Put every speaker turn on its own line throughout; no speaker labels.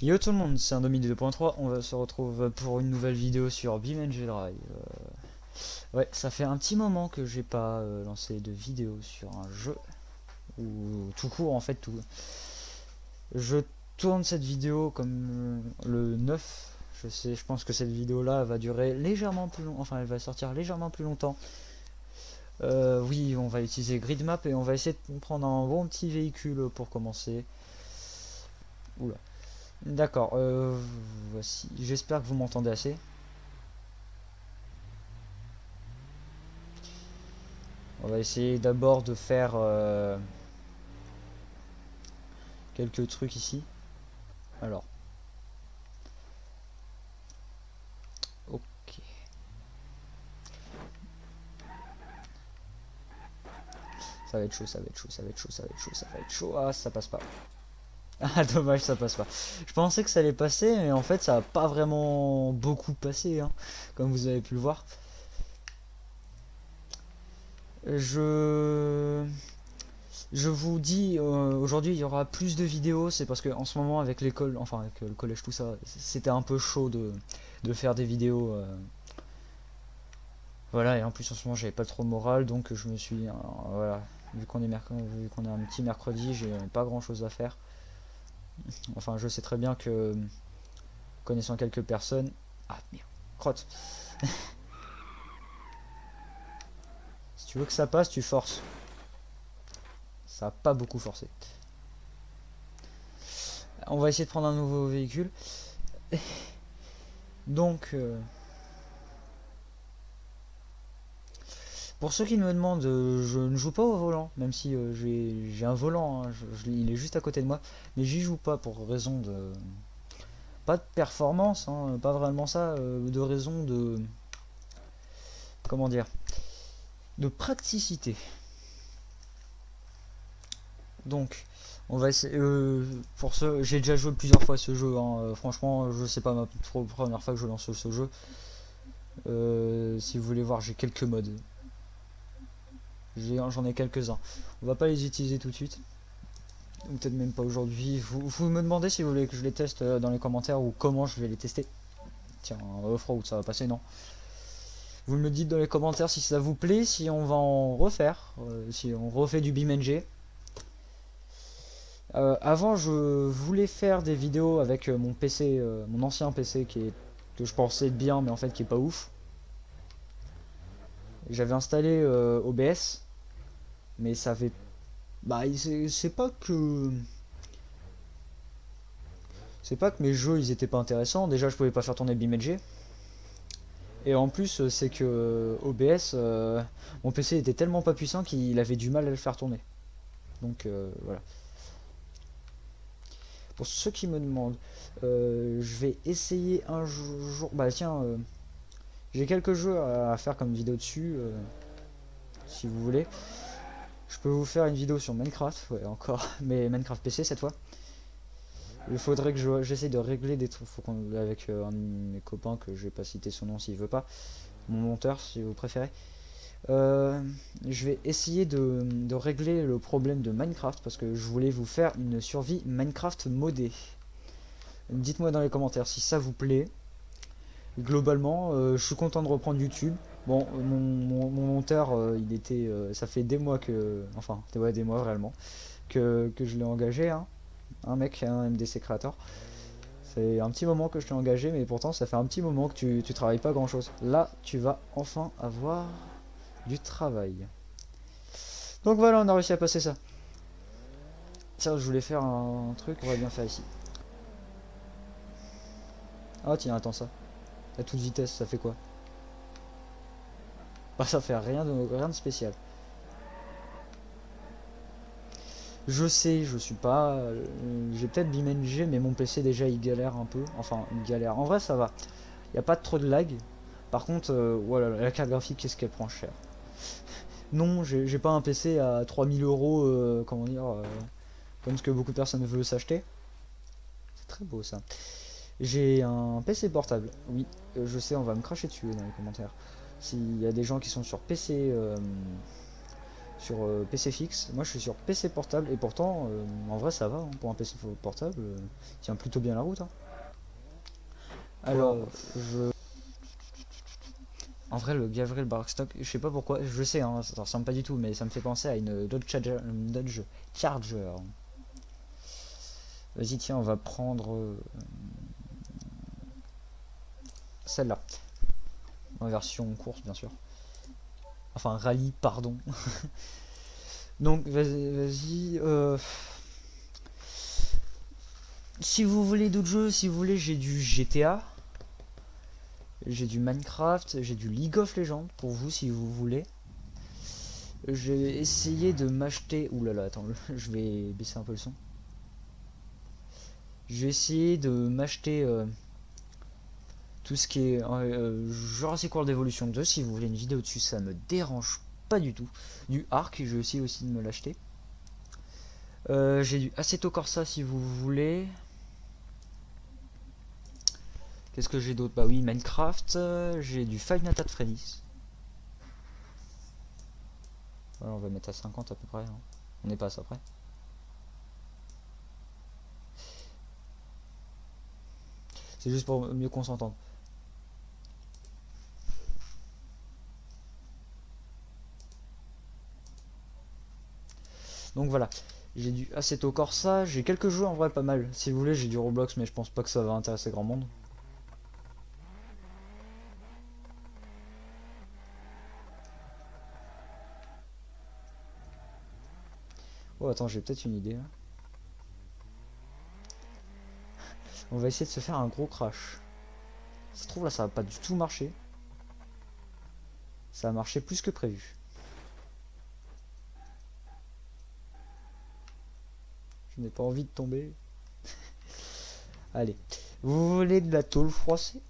Yo tout le monde, c'est un Domini 2.3, on va se retrouve pour une nouvelle vidéo sur BeamNG Drive. Ouais, ça fait un petit moment que j'ai pas lancé de vidéo sur un jeu, ou tout court en fait tout. Je tourne cette vidéo comme le 9, je pense que cette vidéo là va durer légèrement plus long, enfin elle va sortir légèrement plus longtemps. Oui, on va utiliser GridMap et on va essayer de prendre un bon petit véhicule pour commencer. Oula. D'accord, voici. J'espère que vous m'entendez assez. On va essayer d'abord de faire quelques trucs ici. Alors, ok. Ça va être chaud, ça va être chaud, ça va être chaud, ça va être chaud, ça va être chaud. Ah, ça passe pas. Ah, dommage, ça passe pas. Je pensais que ça allait passer, mais en fait, ça a pas vraiment beaucoup passé, hein, comme vous avez pu le voir. Je Je vous dis, aujourd'hui il y aura plus de vidéos, c'est parce que en ce moment avec l'école, enfin avec le collège tout ça, c'était un peu chaud de faire des vidéos. Voilà, et en plus en ce moment j'avais pas trop le moral, donc je me suis, voilà, vu qu'on est un petit mercredi, j'ai pas grand chose à faire. Enfin je sais très bien que, connaissant quelques personnes, ah merde, crotte, si tu veux que ça passe, tu forces. Ça a pas beaucoup forcé. On va essayer de prendre un nouveau véhicule. Donc, pour ceux qui me demandent, je ne joue pas au volant, même si j'ai un volant, hein, il est juste à côté de moi, mais j'y joue pas pour raison de... Pas de performance, hein, pas vraiment ça, de raison de... Comment dire? De praticité. Donc, on va essayer... pour ce, j'ai déjà joué plusieurs fois à ce jeu, hein, franchement, je sais pas ma première fois que je lance ce jeu. Si vous voulez voir, j'ai quelques modes. J'en ai quelques-uns. On va pas les utiliser tout de suite. Ou peut-être même pas aujourd'hui. Vous me demandez si vous voulez que je les teste dans les commentaires ou comment je vais les tester. Tiens, off-road, ça va passer, non? Vous me dites dans les commentaires si ça vous plaît, si on va en refaire, si on refait du BeamNG. Avant, je voulais faire des vidéos avec mon PC, mon ancien PC que je pensais bien, mais en fait qui est pas ouf. J'avais installé OBS, mais ça avait... Bah, c'est pas que... C'est pas que mes jeux ils étaient pas intéressants, déjà je pouvais pas faire tourner BeamNG. Et en plus, c'est que OBS, mon PC était tellement pas puissant qu'il avait du mal à le faire tourner. Donc voilà. Pour ceux qui me demandent, je vais essayer un jour. Bah tiens, j'ai quelques jeux à faire comme vidéo dessus, si vous voulez. Je peux vous faire une vidéo sur Minecraft, ouais encore, mais Minecraft PC cette fois. Il faudrait que j'essaye de régler des trucs avec un de mes copains que je vais pas citer son nom s'il veut pas, mon monteur si vous préférez. Euh, je vais essayer de régler le problème de Minecraft parce que je voulais vous faire une survie Minecraft modée. Dites-moi dans les commentaires si ça vous plaît. Globalement, je suis content de reprendre YouTube. Bon, mon monteur, ça fait des mois que, enfin, ouais, des mois réellement, que je l'ai engagé, hein. Un mec, un MDC Creator. C'est un petit moment que je t'ai engagé, mais pourtant ça fait un petit moment que tu travailles pas grand chose. Là, tu vas enfin avoir du travail. Donc voilà, on a réussi à passer ça. Tiens, je voulais faire un truc, on va bien faire ici. Ah tiens, attends ça. À toute vitesse, ça fait quoi? Bah ça fait rien de spécial. Je sais, je suis pas... j'ai peut-être BeamNG, mais mon PC déjà il galère un peu. Enfin, il galère. En vrai ça va. Il n'y a pas trop de lag. Par contre, voilà, la carte graphique, qu'est-ce qu'elle prend cher? Non, j'ai pas un PC à 3000 euros, comment dire, comme ce que beaucoup de personnes veulent s'acheter. C'est très beau ça. J'ai un PC portable, oui, je sais, on va me cracher dessus dans les commentaires. S'il y a des gens qui sont sur PC, sur PC fixe. Moi je suis sur PC portable et pourtant en vrai ça va hein, pour un PC portable, tient plutôt bien la route hein. Alors je en vrai le Gabriel Barstock, je sais pas pourquoi, je sais hein, ça ressemble pas du tout mais ça me fait penser à une Dodge Charger. Vas-y tiens on va prendre celle-là. En version course bien sûr. Enfin rallye pardon. Donc vas-y. Si vous voulez d'autres jeux, si vous voulez j'ai du GTA. J'ai du Minecraft, j'ai du League of Legends pour vous si vous voulez. J'ai essayé de m'acheter... Ouh là là, attends, je vais baisser un peu le son. J'ai essayé de m'acheter tout ce qui est Jurassic World Evolution 2. Si vous voulez une vidéo dessus, ça me dérange pas du tout. Du Ark, j'ai aussi de me l'acheter. J'ai du Assetto Corsa si vous voulez. Qu'est-ce que j'ai d'autre? Bah oui, Minecraft. J'ai du Five Nights at Freddy's. Voilà, on va mettre à 50 à peu près. Hein. On n'est pas à ça près. C'est juste pour mieux qu'on s'entende. Donc voilà, j'ai du Assetto Corsa, j'ai quelques jeux en vrai pas mal. Si vous voulez, j'ai du Roblox, mais je pense pas que ça va intéresser grand monde. Oh attends, j'ai peut-être une idée là. On va essayer de se faire un gros crash. Ça se trouve là, ça va pas du tout marcher. Ça a marché plus que prévu. Je n'ai pas envie de tomber. Allez, vous voulez de la tôle froissée?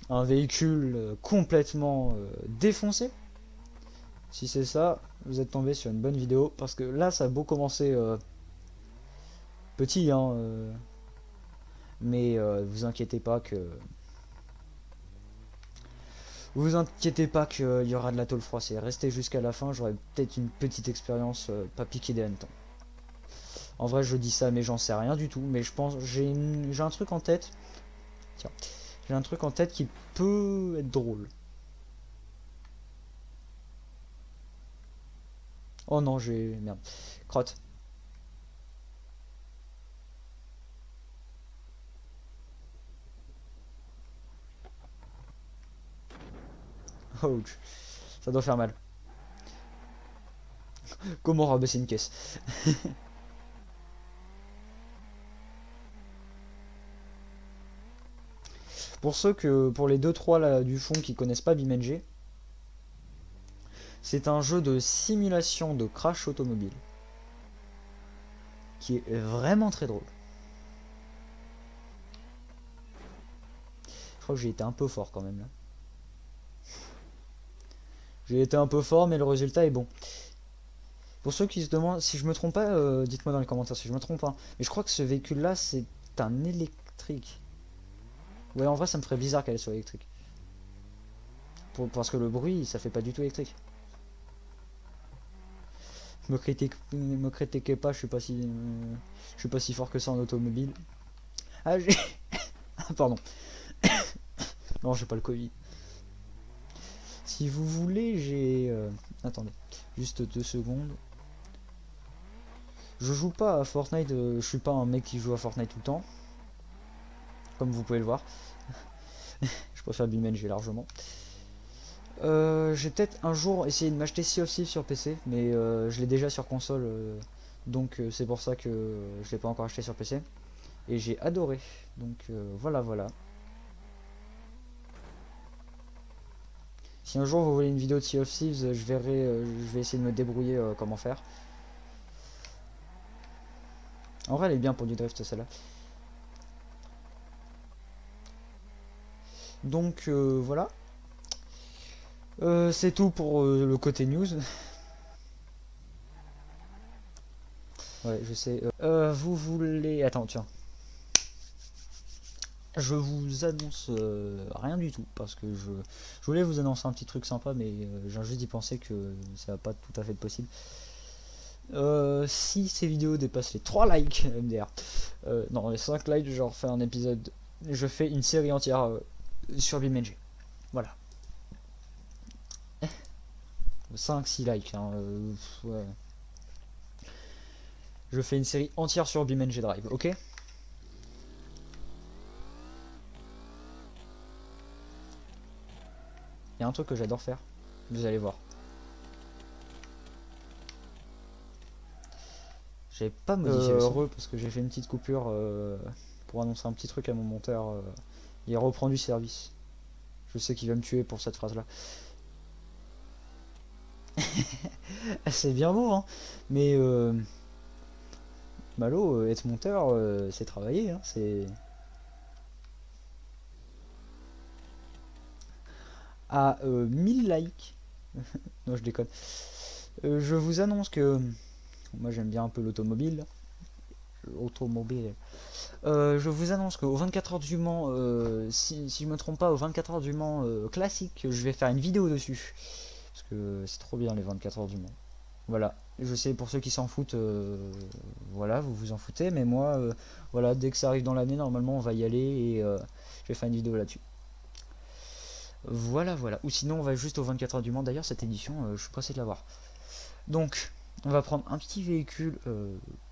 Un véhicule complètement défoncé? Si c'est ça, vous êtes tombé sur une bonne vidéo. Parce que là, ça a beau commencer petit, hein, mais vous inquiétez pas que... Vous inquiétez pas qu'il y aura de la tôle froissée. Restez jusqu'à la fin, j'aurai peut-être une petite expérience pas piquée des hannetons. En vrai, je dis ça, mais j'en sais rien du tout. Mais je pense, j'ai un truc en tête. Tiens, j'ai un truc en tête qui peut être drôle. Oh non, j'ai... Merde. Crotte. Ouch. Ça doit faire mal. Comment rabaisser une caisse? Pour les 2-3 là du fond qui connaissent pas BeamNG, c'est un jeu de simulation de crash automobile qui est vraiment très drôle. Je crois que j'ai été un peu fort quand même là. J'ai été un peu fort, mais le résultat est bon. Pour ceux qui se demandent, si je me trompe pas, dites-moi dans les commentaires si je me trompe pas. Mais je crois que ce véhicule-là, c'est un électrique. Ouais, en vrai, ça me ferait bizarre qu'elle soit électrique. Parce que le bruit, ça fait pas du tout électrique. Me critiquez pas, je suis pas si fort que ça en automobile. Ah, j'ai... Ah, pardon. Non, j'ai pas le Covid. Si vous voulez, j'ai... Attendez, juste 2 secondes. Je joue pas à Fortnite, je suis pas un mec qui joue à Fortnite tout le temps. Comme vous pouvez le voir. Je préfère BeamNG largement. J'ai peut-être un jour essayé de m'acheter Sea of Thieves sur PC, mais je l'ai déjà sur console, donc c'est pour ça que je l'ai pas encore acheté sur PC. Et j'ai adoré, donc voilà voilà. Si un jour vous voulez une vidéo de Sea of Thieves, je vais essayer de me débrouiller comment faire. En vrai elle est bien pour du drift celle-là. Donc voilà. C'est tout pour le côté news. Ouais, je sais. Vous voulez... Attends, tiens. je vous annonce rien du tout parce que je voulais vous annoncer un petit truc sympa, mais j'ai juste d'y penser que ça va pas tout à fait être possible. Si ces vidéos dépassent les 3 likes MDR, non, les 5 likes, je refais un épisode, je fais une série entière sur BeamNG. Voilà. 5-6 likes, hein, ouais. Je fais une série entière sur BeamNG Drive, ok? Il y a un truc que j'adore faire, vous allez voir. J'ai pas modifié le son. Heureux parce que j'ai fait une petite coupure pour annoncer un petit truc à mon monteur. Il reprend du service. Je sais qu'il va me tuer pour cette phrase là. C'est bien beau, hein. Mais Malo, être monteur, c'est travailler, hein. C'est à 1000 likes. Non, je déconne. Je vous annonce que moi j'aime bien un peu l'automobile. Je vous annonce qu'au 24 heures du Mans, si je me trompe pas, au 24 heures du Mans classique, je vais faire une vidéo dessus. Parce que c'est trop bien les 24 heures du Mans. Voilà, je sais pour ceux qui s'en foutent, voilà, vous vous en foutez, mais moi, voilà, dès que ça arrive dans l'année, normalement on va y aller et je vais faire une vidéo là-dessus. Voilà, voilà. Ou sinon on va juste au 24 heures du Mans. D'ailleurs cette édition, je suis pressé de l'avoir. Donc, on va prendre un petit véhicule,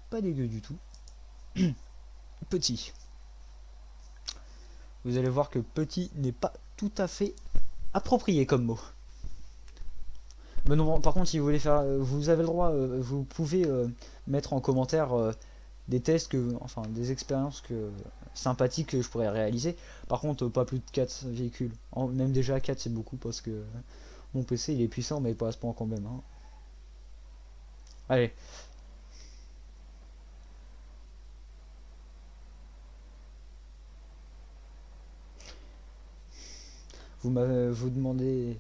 pas dégueu du tout. Petit. Vous allez voir que petit n'est pas tout à fait approprié comme mot. Mais non, par contre, si vous voulez faire, vous avez le droit, vous pouvez mettre en commentaire des tests enfin des expériences sympathiques que je pourrais réaliser. Par contre, pas plus de 4 véhicules. Même déjà 4 c'est beaucoup parce que mon PC il est puissant mais pas à ce point quand même, hein. Allez. Vous demandez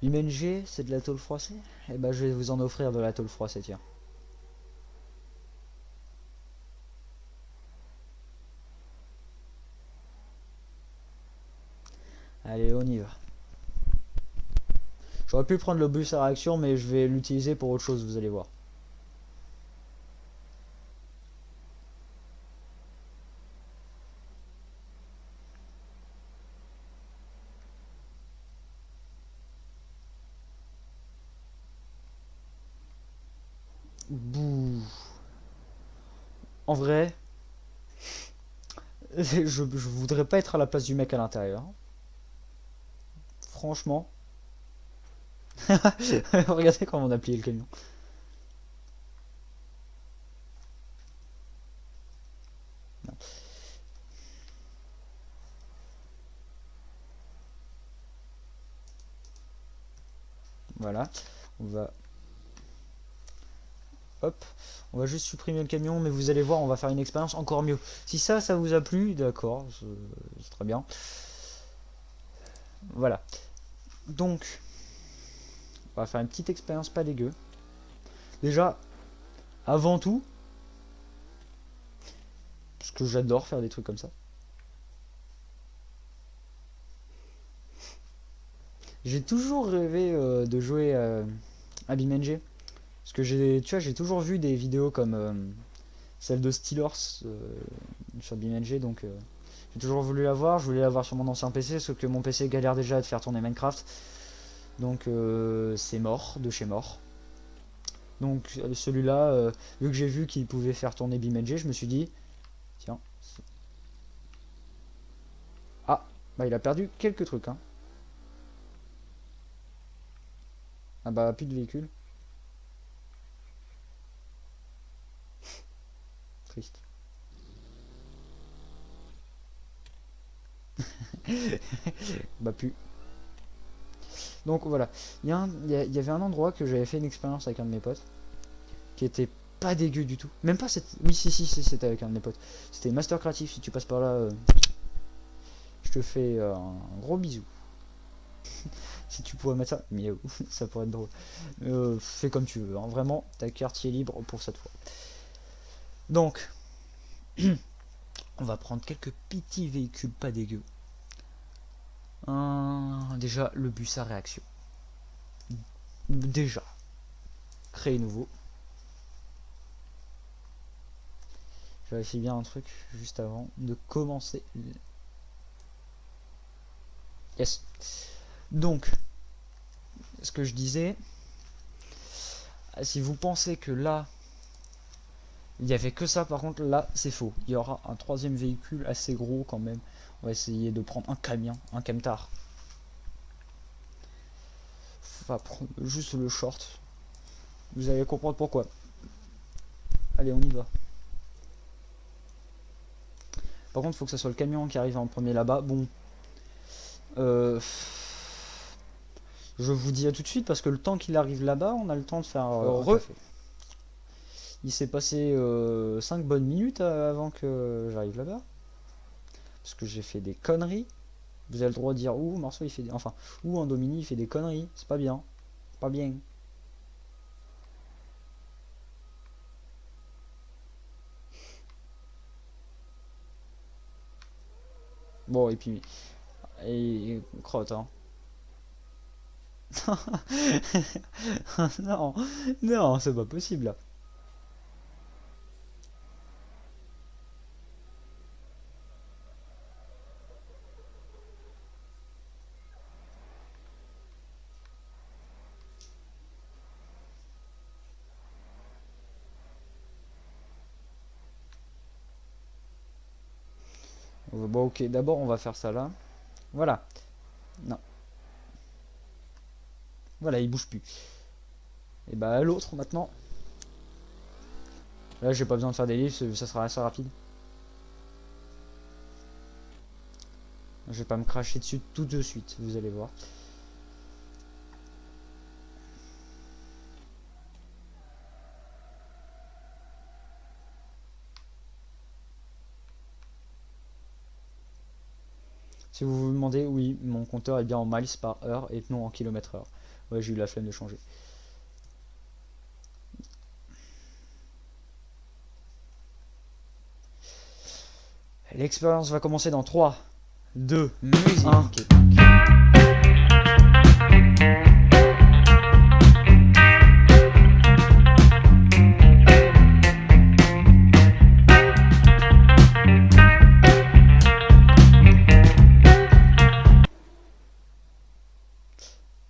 UMNG, c'est de la tôle froissée? Eh ben je vais vous en offrir de la tôle froissée, tiens. Allez, on y va. J'aurais pu prendre le bus à réaction, mais je vais l'utiliser pour autre chose, vous allez voir. Bouh. En vrai, je voudrais pas être à la place du mec à l'intérieur. Franchement. Regardez comment on a plié le camion. Non. Voilà. On va... Hop. On va juste supprimer le camion, mais vous allez voir, on va faire une expérience encore mieux. Si ça vous a plu, d'accord, c'est très bien. Voilà. Donc, on va faire une petite expérience pas dégueu. Déjà, avant tout, parce que j'adore faire des trucs comme ça. J'ai toujours rêvé de jouer à BeamNG. Parce que j'ai toujours vu des vidéos comme celle de Steelers sur BeamNG, donc j'ai toujours voulu l'avoir. Je voulais l'avoir sur mon ancien PC, sauf que mon PC galère déjà à faire tourner Minecraft. Donc c'est mort, de chez mort. Donc celui-là, vu que j'ai vu qu'il pouvait faire tourner BeamNG, je me suis dit, tiens. Ah, bah il a perdu quelques trucs, hein. Ah bah plus de véhicule. Triste. Bah plus. Donc voilà, il y avait un endroit que j'avais fait une expérience avec un de mes potes qui était pas dégueu du tout. Même pas cette... Oui, si, c'était avec un de mes potes. C'était Master Creative, si tu passes par là, je te fais un gros bisou. Si tu pourrais mettre ça, miaou, ça pourrait être drôle. Fais comme tu veux, hein. Vraiment, ta carte est libre pour cette fois. Donc, On va prendre quelques petits véhicules pas dégueux. Déjà, le bus à réaction. Déjà. Créer nouveau. Je vérifie bien un truc juste avant de commencer. Yes. Donc, ce que je disais, si vous pensez que là, il n'y avait que ça, par contre, là, c'est faux. Il y aura un troisième véhicule assez gros quand même. On va essayer de prendre un camion, un camtar. On va prendre juste le short. Vous allez comprendre pourquoi. Allez, on y va. Par contre, il faut que ce soit le camion qui arrive en premier là-bas. Bon. Je vous dis à tout de suite parce que le temps qu'il arrive là-bas, on a le temps de faire un café. Il s'est passé 5 bonnes minutes avant que j'arrive là-bas. Parce que j'ai fait des conneries. Vous avez le droit de dire où Marceau il fait des... Enfin, où Andomini il fait des conneries. C'est pas bien. Pas bien. Bon, et puis... Et crotte, hein. Non, non, c'est pas possible là. Bon, ok, d'abord on va faire ça là. Voilà. Non. Voilà, il bouge plus. Et bah l'autre maintenant. Là, j'ai pas besoin de faire des livres, ça sera assez rapide. Je vais pas me cracher dessus tout de suite, vous allez voir. Si vous vous demandez, oui, mon compteur est bien en miles par heure et non en kilomètres heure. Ouais, j'ai eu la flemme de changer. L'expérience va commencer dans 3, 2, musique. 1.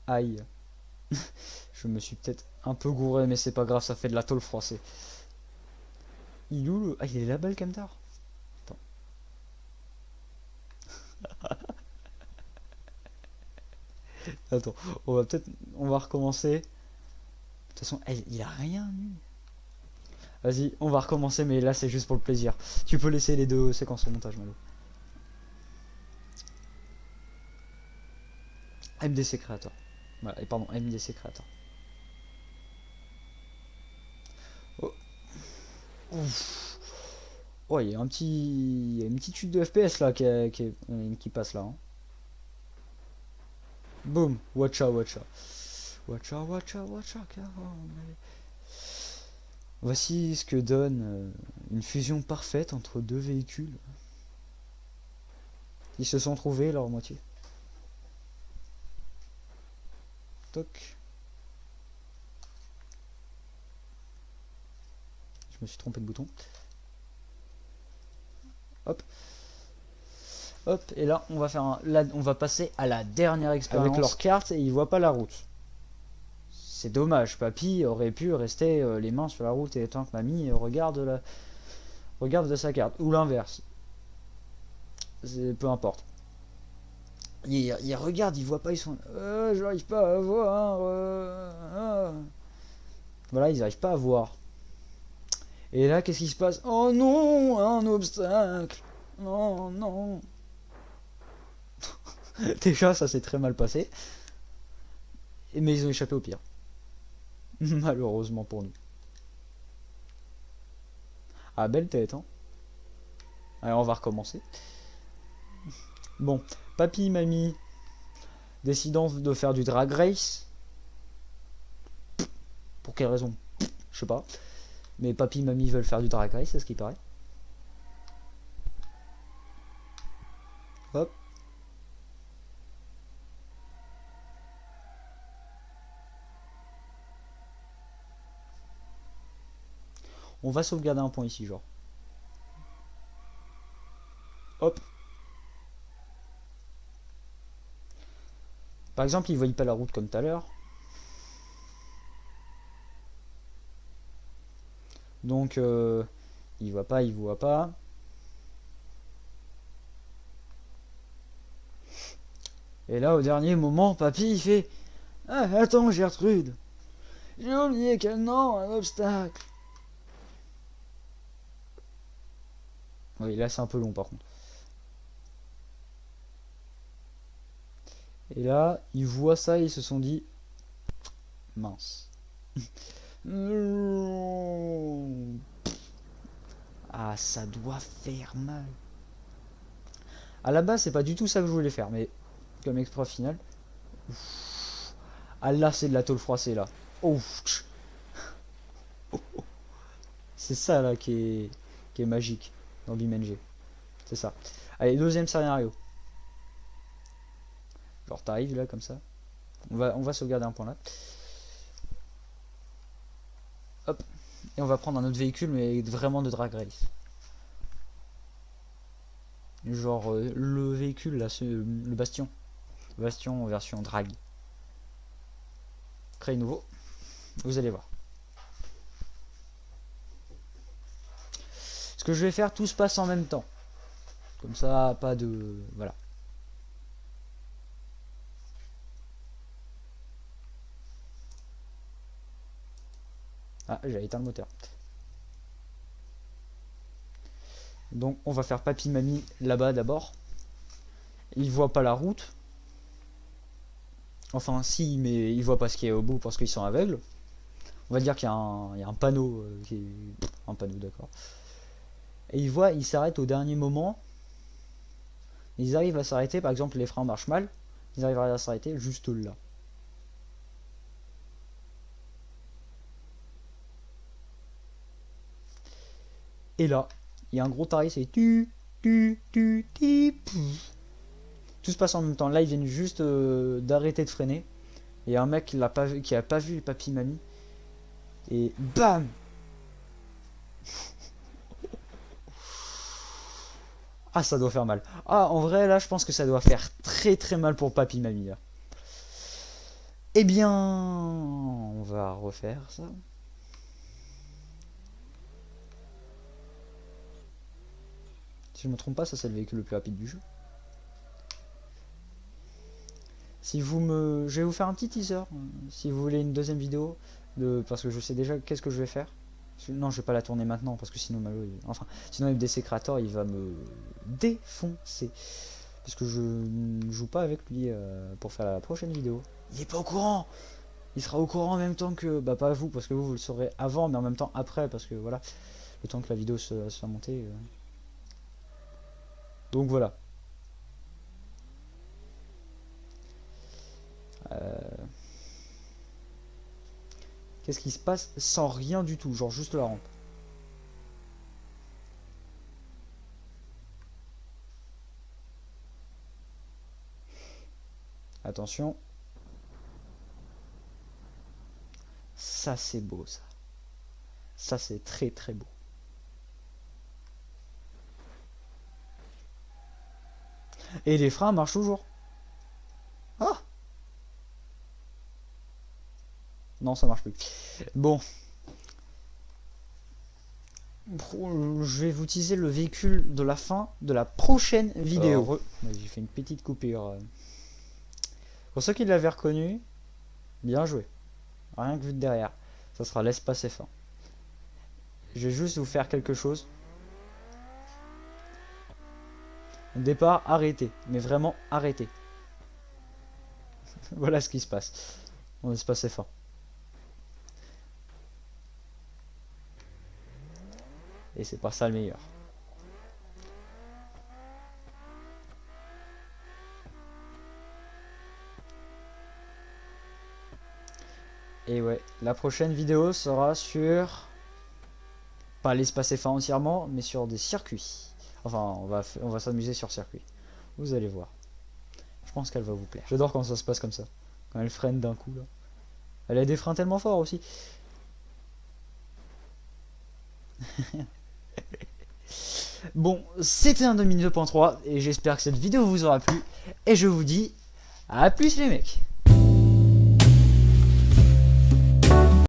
Aïe. Je me suis peut-être un peu gouré, mais c'est pas grave, ça fait de la tôle froissée. Il est où le... Ah, il est là-bas le camtar. Attends. Attends, on va recommencer. De toute façon, il a rien eu. Vas-y, on va recommencer, mais là c'est juste pour le plaisir. Tu peux laisser les deux séquences au montage, Malo. MDC Creator. Voilà, et pardon, MDC Creator. Oh. Ouf. Oh, il y a un petit. Il y a une petite chute de FPS là qui passe là. Hein. Boum, watcha, watcha. Watcha, watcha, watcha, voici ce que donne une fusion parfaite entre deux véhicules. Ils se sont trouvés leur moitié. Toc. Je me suis trompé de bouton. Hop. Hop, et là on va faire on va passer à la dernière expérience avec leur carte et ils voient pas la route. C'est dommage, papy aurait pu rester les mains sur la route et attendre que mamie regarde de sa carte ou l'inverse. Peu importe. Ils regardent, ils voient pas, ils sont j'arrive pas à voir. Voilà, ils arrivent pas à voir. Et là, qu'est-ce qui se passe? Oh non, un obstacle. Oh non. Déjà, ça s'est très mal passé. Mais ils ont échappé au pire. Malheureusement pour nous. Ah, belle tête, hein. Allez, on va recommencer. Bon, papy, mamie, décidant de faire du drag race. Pour quelle raison? Je sais pas. Mais papy, mamie veulent faire du drag race, c'est ce qui paraît. Hop. On va sauvegarder un point ici, genre. Hop. Par exemple, il voit pas la route comme tout à l'heure. Donc, il voit pas, il voit pas. Et là, au dernier moment, papy, il fait « Ah, attends, Gertrude, j'ai oublié quel nom, un obstacle. » Oui, là, c'est un peu long, par contre. Et là, ils voient ça et ils se sont dit « Mince. » Ah, ça doit faire mal. À la base, c'est pas du tout ça que je voulais faire, mais comme exploit final. Ah là, c'est de la tôle froissée, là. Oh. C'est ça, là, qui est magique dans BeamNG. C'est ça. Allez, deuxième scénario. Genre, t'arrives, là, comme ça. On va sauvegarder un point, là. Hop. Et on va prendre un autre véhicule, mais vraiment de drag race. Genre, le véhicule, là, le bastion. Bastion en version drag. Créer nouveau. Vous allez voir. Ce que je vais faire, tout se passe en même temps. Comme ça, pas de... Voilà. Ah, j'ai éteint le moteur. Donc, on va faire papy-mamie là-bas d'abord. Ils voient pas la route. Enfin, si, mais ils voient pas ce qu'il y a au bout parce qu'ils sont aveugles. On va dire qu'il y a un panneau. Un panneau, d'accord. Et ils voient, ils s'arrêtent au dernier moment. Ils arrivent à s'arrêter, par exemple, les freins marchent mal. Ils arrivent à s'arrêter juste là. Et là, il y a un gros tarif, c'est tout se passe en même temps. Là, ils viennent juste d'arrêter de freiner. Il y a un mec qui a pas vu papy mamie. Et bam. Ah, ça doit faire mal. Ah, en vrai, là, je pense que ça doit faire très très mal pour papy mamie. Là. Eh bien, on va refaire ça. Si je me trompe pas, ça c'est le véhicule le plus rapide du jeu. Si vous me... Je vais vous faire un petit teaser. Si vous voulez une deuxième vidéo, parce que je sais déjà qu'est-ce que je vais faire. Non, je vais pas la tourner maintenant parce que sinon Malo, enfin, sinon MDC Creator il va me défoncer parce que je ne joue pas avec lui pour faire la prochaine vidéo. Il est pas au courant. Il sera au courant en même temps que bah pas vous parce que vous le saurez avant, mais en même temps après parce que voilà, le temps que la vidéo soit montée. Donc voilà. Qu'est-ce qui se passe sans rien du tout, genre juste la rampe. Attention. Ça c'est beau ça. Ça c'est très très beau. Et les freins marchent toujours. Ah. Non, ça marche plus. Bon. Je vais vous teaser le véhicule de la fin de la prochaine vidéo. J'ai fait une petite coupure. Pour ceux qui l'avaient reconnu, bien joué. Rien que vu de derrière. Ça sera l'espace F1. Je vais juste vous faire quelque chose. Au départ, arrêtez. Mais vraiment, arrêtez. Voilà ce qui se passe. On espace F1. Et c'est pas ça le meilleur. Et ouais, la prochaine vidéo sera sur... Pas l'espace F1 entièrement, mais sur des circuits. Enfin, on va s'amuser sur circuit. Vous allez voir. Je pense qu'elle va vous plaire. J'adore quand ça se passe comme ça. Quand elle freine d'un coup là. Elle a des freins tellement forts aussi. Bon, c'était un Domini 2.3 et j'espère que cette vidéo vous aura plu. Et je vous dis à plus les mecs.